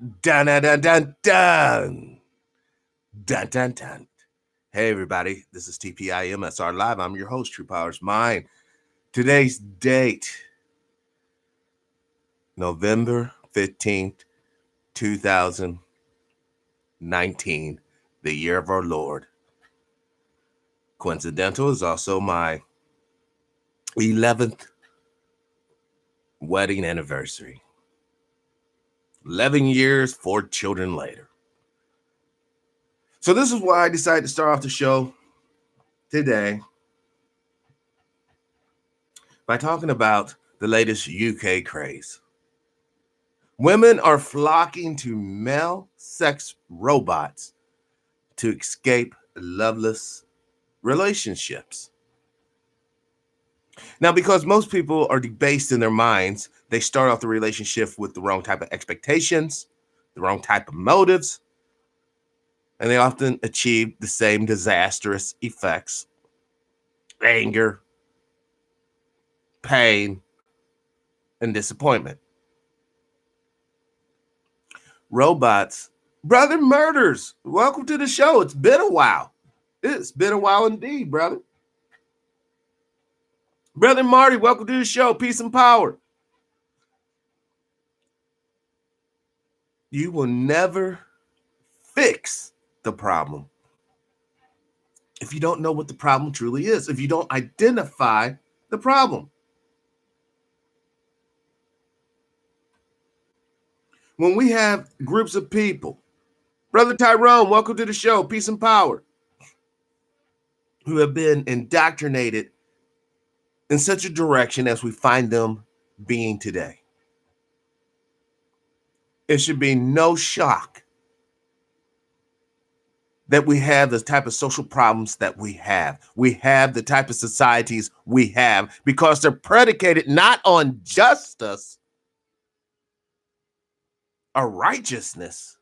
Dun dun dun dun dun dun dun dun. Hey everybody, this is TPIM SR Live. I'm your host, True Powers Mine. Today's date, November 15th, 2019, the year of our Lord. Coincidental is also my 11th wedding anniversary. 11 years, 4 children later. So this is why I decided to start off the show today by talking about the latest UK craze. Women are flocking to male sex robots to escape loveless relationships. Now, because most people are debased in their minds, they start off the relationship with the wrong type of expectations, the wrong type of motives, and they often achieve the same disastrous effects: anger, pain, and disappointment. Robots, brother murders, welcome to the show. It's been a while. It's been a while indeed, brother. Brother Marty, welcome to the show. Peace and power. You will never fix the problem if you don't know what the problem truly is, if you don't identify the problem. When we have groups of people, Brother Tyrone, welcome to the show. Peace and power. Who have been indoctrinated in such a direction as we find them being today. It should be no shock that we have the type of social problems that we have. We have the type of societies we have because they're predicated not on justice or righteousness.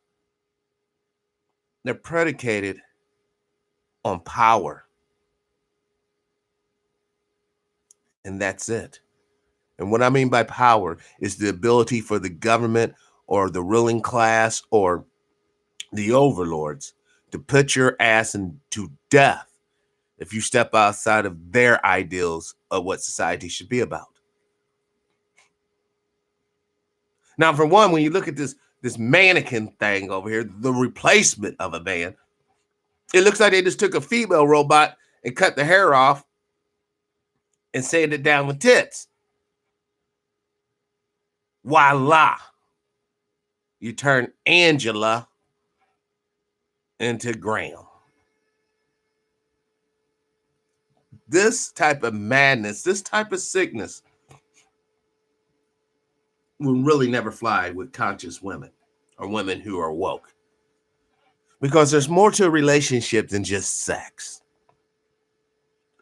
They're predicated on power. And that's it. And what I mean by power is the ability for the government or the ruling class or the overlords to put your ass into death if you step outside of their ideals of what society should be about. Now, for one, when you look at this mannequin thing over here, the replacement of a man, it looks like they just took a female robot and cut the hair off and sanded it down with tits. Voila. You turn Angela into Graham. This type of madness, this type of sickness will really never fly with conscious women or women who are woke. Because there's more to a relationship than just sex.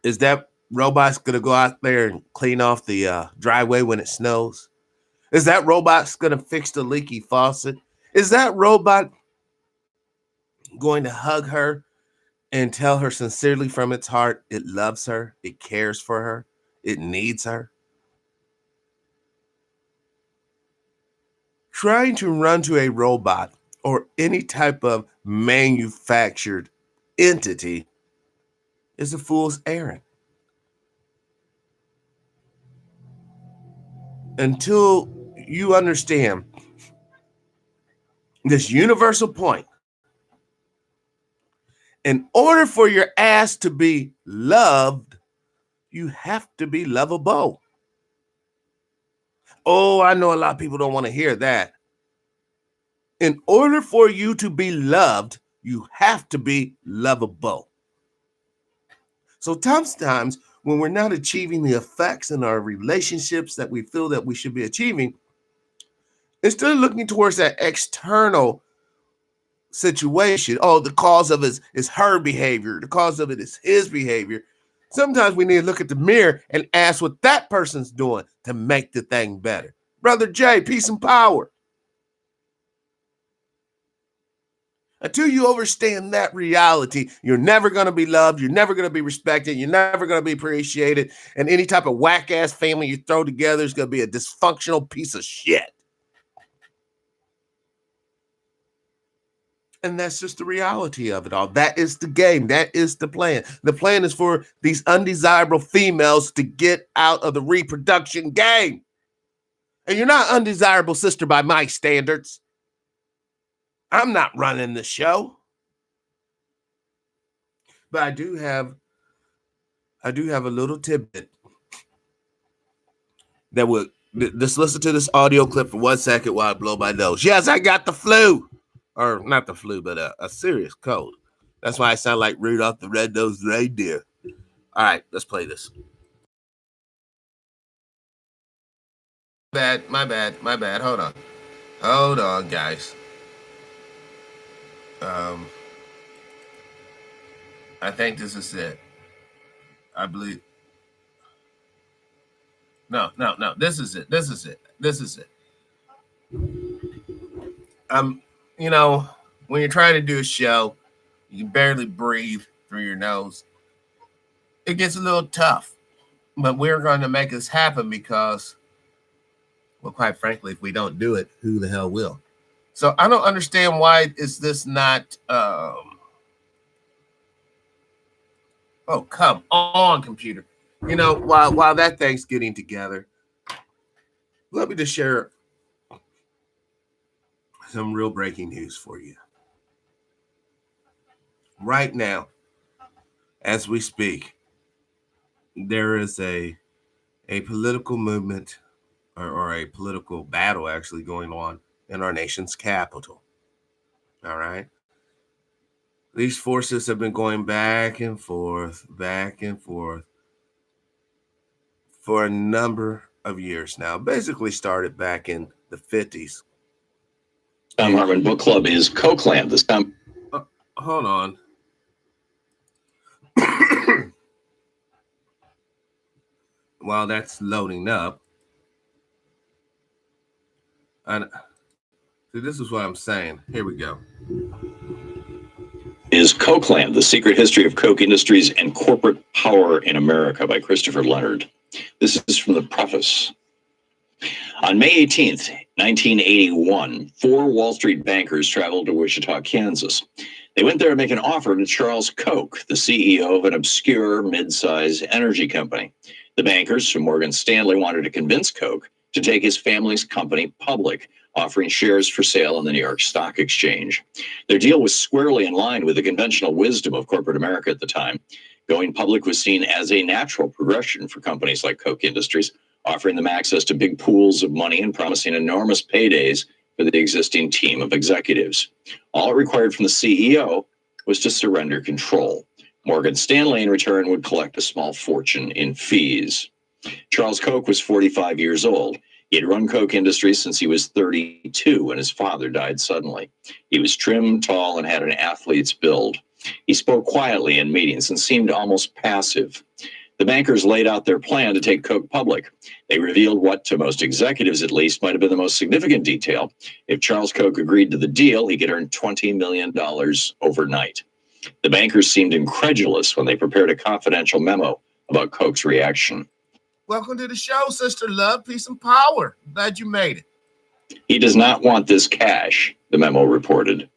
Is that robot's going to go out there and clean off the driveway when it snows? Is that robot's going to fix the leaky faucet? Is that robot going to hug her and tell her sincerely from its heart it loves her, it cares for her, it needs her? Trying to run to a robot or any type of manufactured entity is a fool's errand. Until you understand this universal point, in order for your ass to be loved, you have to be lovable. Oh, I know a lot of people don't want to hear that. In order for you to be loved, you have to be lovable. So sometimes when we're not achieving the effects in our relationships that we feel that we should be achieving, instead of looking towards that external situation, oh, the cause of it is her behavior, the cause of it is his behavior, sometimes we need to look at the mirror and ask what that person's doing to make the thing better. Brother Jay, peace and power. Until you understand that reality, you're never going to be loved, you're never going to be respected, you're never going to be appreciated, and any type of whack-ass family you throw together is going to be a dysfunctional piece of shit. And that's just the reality of it all. That is the game. That is the plan. The plan is for these undesirable females to get out of the reproduction game. And you're not undesirable, sister, by my standards. I'm not running the show. But I do have a little tidbit that would just listen to this audio clip for 1 second while I blow my nose. Yes, I got the flu. Or not the flu, but a serious cold. That's why I sound like Rudolph the Red-Nosed Reindeer. All right, let's play this. My bad. Hold on, guys. I think this is it. I believe. No. This is it. When you're trying to do a show, you can barely breathe through your nose. It gets a little tough, but we're going to make this happen because, well, quite frankly, if we don't do it, who the hell will? So I don't understand why is this not. Oh, come on, computer. While that thing's getting together, let me just share some real breaking news for you. Right now, as we speak, there is a political movement or a political battle actually going on in our nation's capital. All right. These forces have been going back and forth for a number of years now. Basically started back in the 50s. Tom Harmon Book Club is Cokeland. This time. Hold on. While that's loading up, and see, this is what I'm saying. Here we go. Is Cokeland, The Secret History of Coke Industries and Corporate Power in America by Christopher Leonard. This is from the preface. On May 18th, 1981, 4 Wall Street bankers traveled to Wichita, Kansas. They went there to make an offer to Charles Koch, the CEO of an obscure mid-size energy company. The bankers from Morgan Stanley wanted to convince Koch to take his family's company public, offering shares for sale on the New York Stock Exchange. Their deal was squarely in line with the conventional wisdom of corporate America at the time. Going public was seen as a natural progression for companies like Koch Industries, offering them access to big pools of money and promising enormous paydays for the existing team of executives. All it required from the CEO was to surrender control. Morgan Stanley, in return, would collect a small fortune in fees. Charles Koch was 45 years old. He had run Koch Industries since he was 32 when his father died suddenly. He was trim, tall, and had an athlete's build. He spoke quietly in meetings and seemed almost passive. The bankers laid out their plan to take Koch public. They revealed what, to most executives at least, might have been the most significant detail. If Charles Koch agreed to the deal, he could earn $20 million overnight. The bankers seemed incredulous when they prepared a confidential memo about Koch's reaction. Welcome to the show, Sister Love. Peace and power. Glad you made it. He does not want this cash, the memo reported.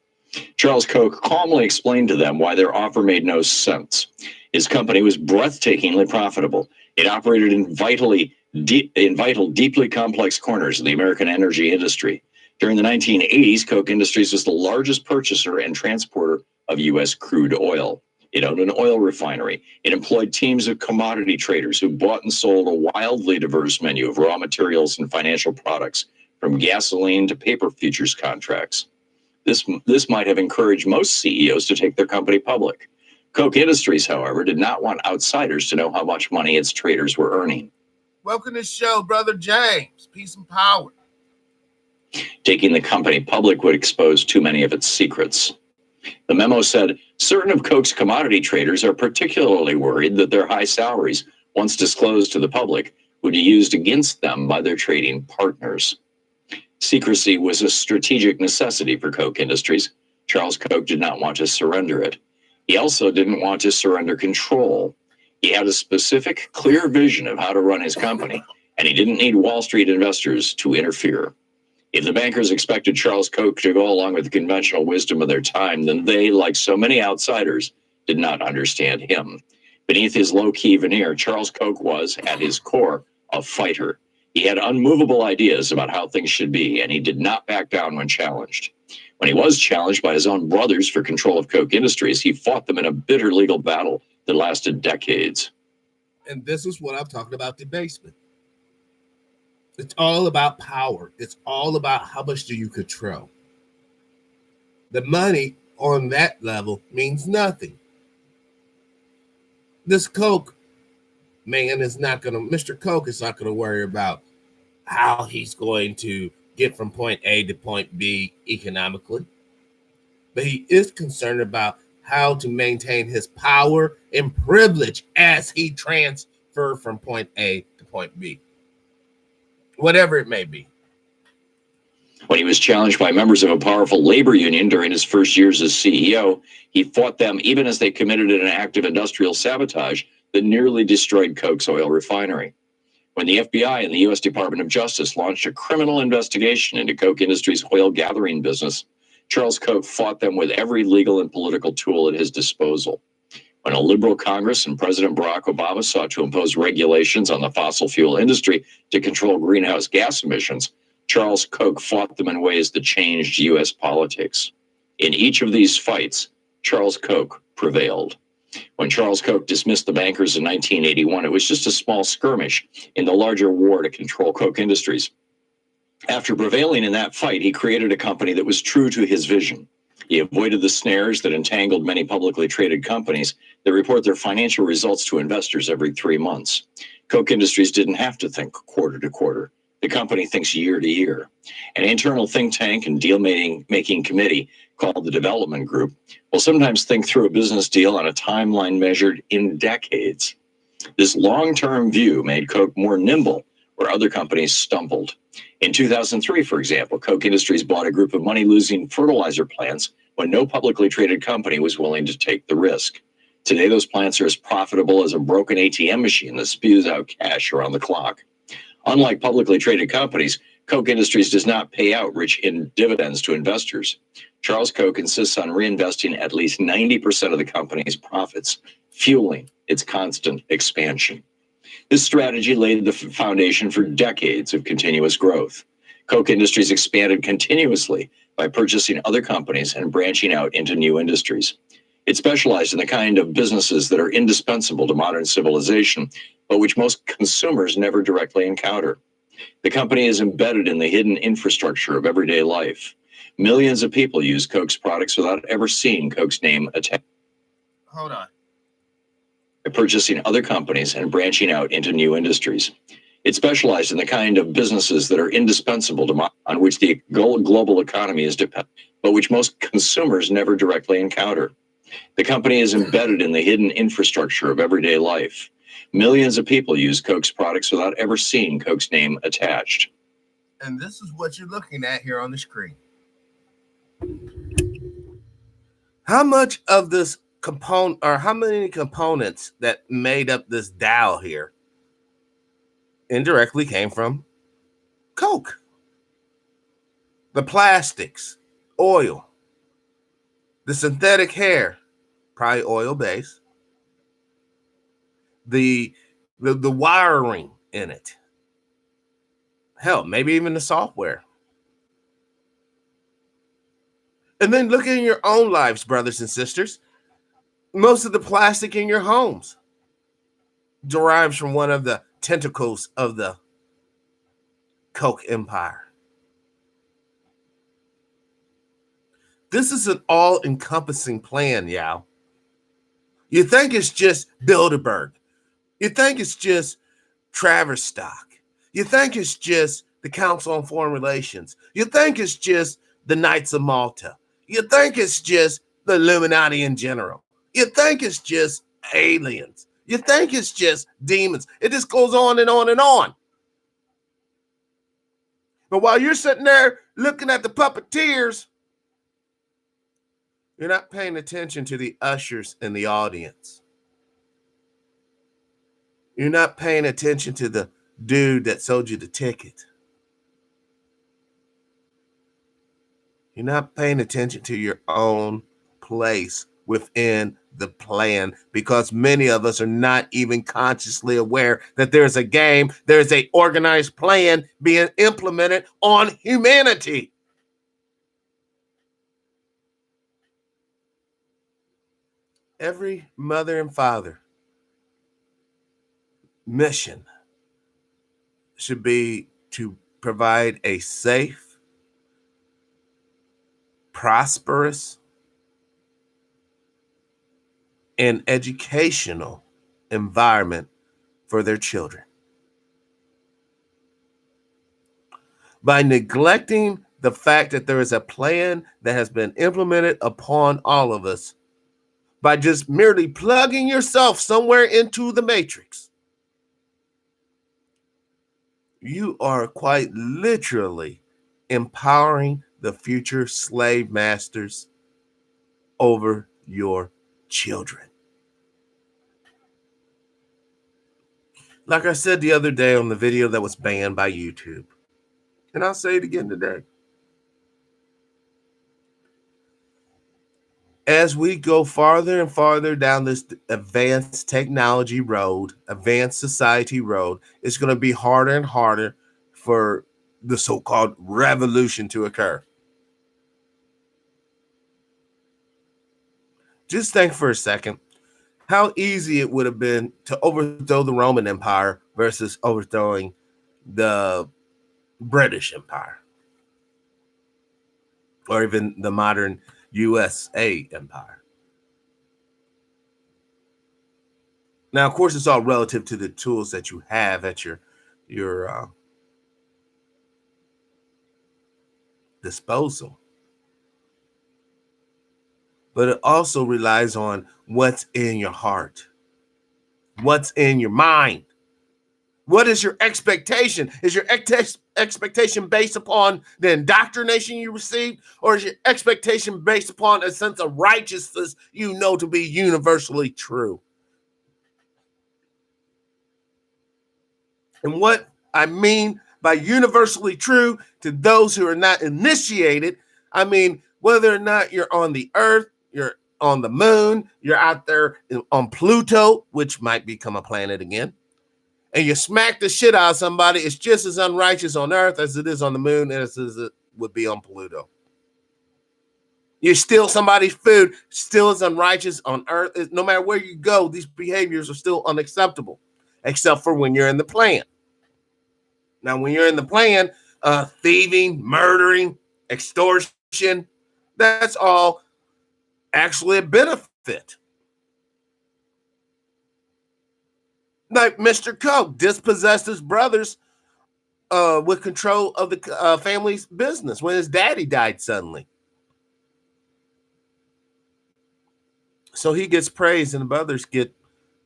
Charles Koch calmly explained to them why their offer made no sense. His company was breathtakingly profitable. It operated in vital, deeply complex corners of the American energy industry. During the 1980s, Koch Industries was the largest purchaser and transporter of U.S. crude oil. It owned an oil refinery. It employed teams of commodity traders who bought and sold a wildly diverse menu of raw materials and financial products, from gasoline to paper futures contracts. This might have encouraged most CEOs to take their company public. Koch Industries, however, did not want outsiders to know how much money its traders were earning. Welcome to the show, Brother James. Peace and power. Taking the company public would expose too many of its secrets. The memo said, certain of Koch's commodity traders are particularly worried that their high salaries, once disclosed to the public, would be used against them by their trading partners. Secrecy was a strategic necessity for Koch Industries. Charles Koch did not want to surrender it. He also didn't want to surrender control. He had a specific, clear vision of how to run his company, and he didn't need Wall Street investors to interfere. If the bankers expected Charles Koch to go along with the conventional wisdom of their time, then they, like so many outsiders, did not understand him. Beneath his low-key veneer, Charles Koch was, at his core, a fighter. He had unmovable ideas about how things should be, and he did not back down when challenged. When he was challenged by his own brothers for control of Koch Industries, he fought them in a bitter legal battle that lasted decades. And this is what I'm talking about, debasement. It's all about power. It's all about how much do you control. The money on that level means nothing. This Koch man is not going to, Mr. Koch is not going to worry about how he's going to get from point A to point B economically. But he is concerned about how to maintain his power and privilege as he transfers from point A to point B, whatever it may be. When he was challenged by members of a powerful labor union during his first years as CEO, he fought them even as they committed an act of industrial sabotage that nearly destroyed Koch's oil refinery. When the FBI and the U.S. Department of Justice launched a criminal investigation into Koch Industries' oil gathering business, Charles Koch fought them with every legal and political tool at his disposal. When a liberal Congress and President Barack Obama sought to impose regulations on the fossil fuel industry to control greenhouse gas emissions, Charles Koch fought them in ways that changed U.S. politics. In each of these fights, Charles Koch prevailed. When Charles Koch dismissed the bankers in 1981, it was just a small skirmish in the larger war to control Koch Industries. After prevailing in that fight, he created a company that was true to his vision. He avoided the snares that entangled many publicly traded companies that report their financial results to investors every 3 months. Koch Industries didn't have to think quarter to quarter. The company thinks year to year. An internal think tank and deal-making committee called the Development Group will sometimes think through a business deal on a timeline measured in decades. This long-term view made Koch more nimble where other companies stumbled. In 2003, for example, Koch Industries bought a group of money-losing fertilizer plants when no publicly traded company was willing to take the risk. Today, those plants are as profitable as a broken ATM machine that spews out cash around the clock. Unlike publicly traded companies, Koch Industries does not pay out rich in dividends to investors. Charles Koch insists on reinvesting at least 90% of the company's profits, fueling its constant expansion. This strategy laid the foundation for decades of continuous growth. Koch Industries expanded continuously by purchasing other companies and branching out into new industries. It specialized in the kind of businesses that are indispensable to modern civilization, but which most consumers never directly encounter. The company is embedded in the hidden infrastructure of everyday life. Millions of people use Koch's products without ever seeing Koch's name attached. Hold on. By purchasing other companies and branching out into new industries. It specialized in the kind of businesses that are indispensable to on which the global economy is dependent, but which most consumers never directly encounter. The company is embedded in the hidden infrastructure of everyday life. Millions of people use Koch's products without ever seeing Koch's name attached. And this is what you're looking at here on the screen. How much of this component, or how many components that made up this Dow here indirectly came from Koch? The plastics, oil, the synthetic hair, probably oil based, the wiring in it, hell, maybe even the software. And then look in your own lives, brothers and sisters. Most of the plastic in your homes derives from one of the tentacles of the Koch empire. This is an all-encompassing plan, y'all. You think it's just Bilderberg. You think it's just Travis Stock. You think it's just the Council on Foreign Relations. You think it's just the Knights of Malta. You think it's just the Illuminati in general. You think it's just aliens. You think it's just demons. It just goes on and on and on. But while you're sitting there looking at the puppeteers, you're not paying attention to the ushers in the audience. You're not paying attention to the dude that sold you the ticket. You're not paying attention to your own place within the plan because many of us are not even consciously aware that there's a game, there's a organized plan being implemented on humanity. Every mother and father mission should be to provide a safe, prosperous, and educational environment for their children. By neglecting the fact that there is a plan that has been implemented upon all of us, by just merely plugging yourself somewhere into the matrix, you are quite literally empowering the future slave masters over your children. Like I said the other day on the video that was banned by YouTube, and I'll say it again today. As we go farther and farther down this advanced technology road, advanced society road, it's going to be harder and harder for the so-called revolution to occur. Just think for a second how easy it would have been to overthrow the Roman Empire versus overthrowing the British Empire or even the modern USA Empire. Now, of course, it's all relative to the tools that you have at your disposal. But it also relies on what's in your heart, what's in your mind. What is your expectation? Is your expectation based upon the indoctrination you received, or is your expectation based upon a sense of righteousness you know to be universally true? And what I mean by universally true to those who are not initiated, I mean whether or not you're on the earth, you're on the moon, you're out there on Pluto, which might become a planet again, and you smack the shit out of somebody, it's just as unrighteous on earth as it is on the moon and as it would be on Pluto. You steal somebody's food, still as unrighteous on earth. No matter where you go, these behaviors are still unacceptable, except for when you're in the plan. Now, when you're in the plan, thieving, murdering, extortion, that's all actually a benefit. Like Mr. Coke dispossessed his brothers with control of the family's business when his daddy died suddenly. So he gets praised and the brothers get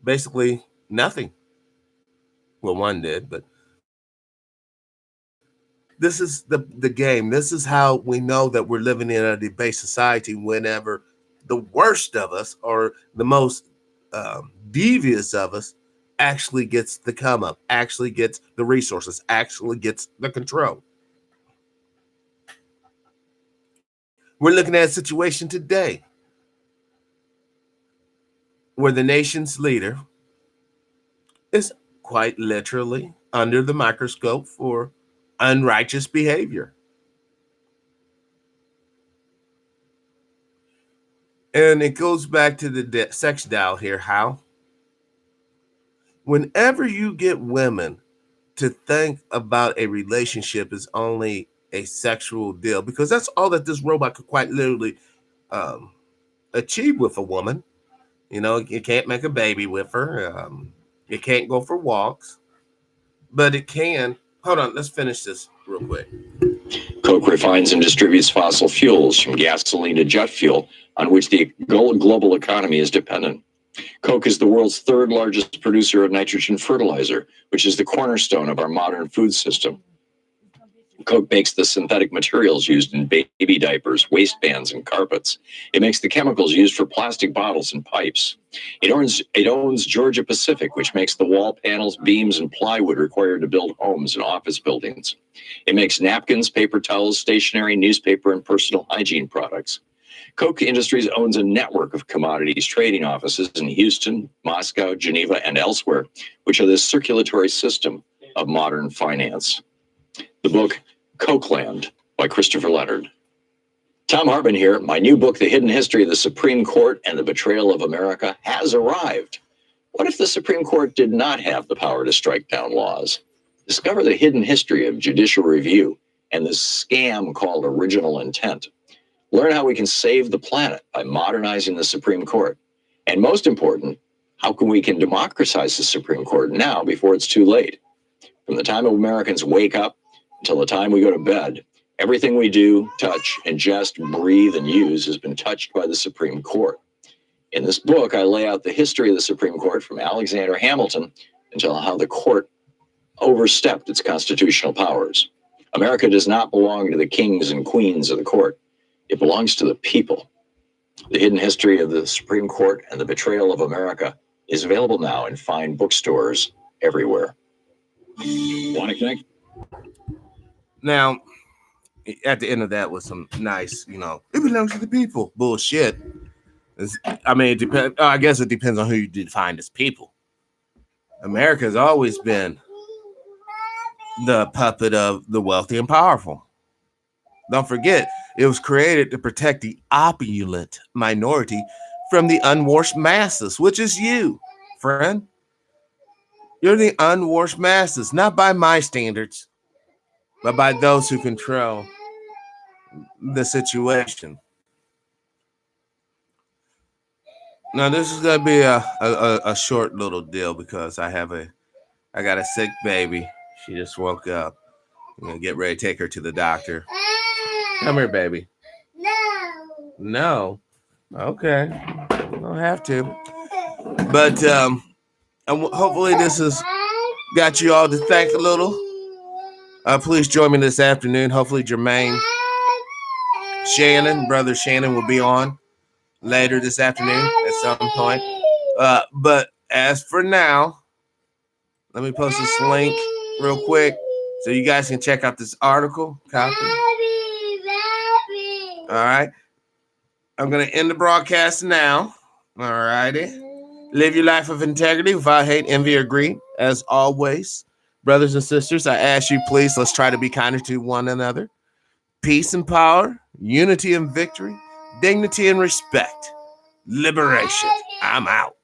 basically nothing. Well, one did, but this is the game. This is how we know that we're living in a debased society whenever the worst of us or the most devious of us actually gets the come up, actually gets the resources, actually gets the control. We're looking at a situation today where the nation's leader is quite literally under the microscope for unrighteous behavior. And it goes back to the sex dial here, how whenever you get women to think about a relationship as only a sexual deal, because that's all that this robot could quite literally achieve with a woman. You know, you can't make a baby with her. You can't go for walks, but it can. Hold on, let's finish this real quick. Coke refines and distributes fossil fuels from gasoline to jet fuel, on which the global economy is dependent. Coke is the world's third largest producer of nitrogen fertilizer, which is the cornerstone of our modern food system. Coke makes the synthetic materials used in baby diapers, waistbands, and carpets. It makes the chemicals used for plastic bottles and pipes. It owns Georgia Pacific, which makes the wall panels, beams, and plywood required to build homes and office buildings. It makes napkins, paper towels, stationery, newspaper, and personal hygiene products. Koch Industries owns a network of commodities trading offices in Houston, Moscow, Geneva, and elsewhere, which are the circulatory system of modern finance. The book Kochland by Christopher Leonard. Tom Hartman here. My new book, The Hidden History of the Supreme Court and the Betrayal of America, has arrived. What if the Supreme Court did not have the power to strike down laws? Discover the hidden history of judicial review and the scam called original intent. Learn how we can save the planet by modernizing the Supreme Court. And most important, how we can democratize the Supreme Court now before it's too late. From the time Americans wake up until the time we go to bed, everything we do, touch, ingest, breathe, and use has been touched by the Supreme Court. In this book, I lay out the history of the Supreme Court from Alexander Hamilton until how the court overstepped its constitutional powers. America does not belong to the kings and queens of the court. It belongs to the people. The Hidden History of the Supreme Court and the Betrayal of America is available now in fine bookstores everywhere. Want to connect? Now, at the end of that was some nice, it belongs to the people bullshit. It depends. I guess it depends on who you define as people. America has always been the puppet of the wealthy and powerful. Don't forget, it was created to protect the opulent minority from the unwashed masses, which is you, friend. You're the unwashed masses, not by my standards, but by those who control the situation. Now, this is gonna be a short little deal because I got a sick baby. She just woke up. I'm gonna get ready to take her to the doctor. Come here, baby. No. Okay. Don't have to. But hopefully this has got you all to think a little. Please join me this afternoon. Hopefully Jermaine brother Shannon will be on later this afternoon at some point. But as for now, let me post this link real quick so you guys can check out this article. Copy. All right. I'm going to end the broadcast now. All righty. Live your life of integrity without hate, envy, or greed. As always, brothers and sisters, I ask you, please, let's try to be kinder to one another. Peace and power, unity and victory, dignity and respect, liberation. I'm out.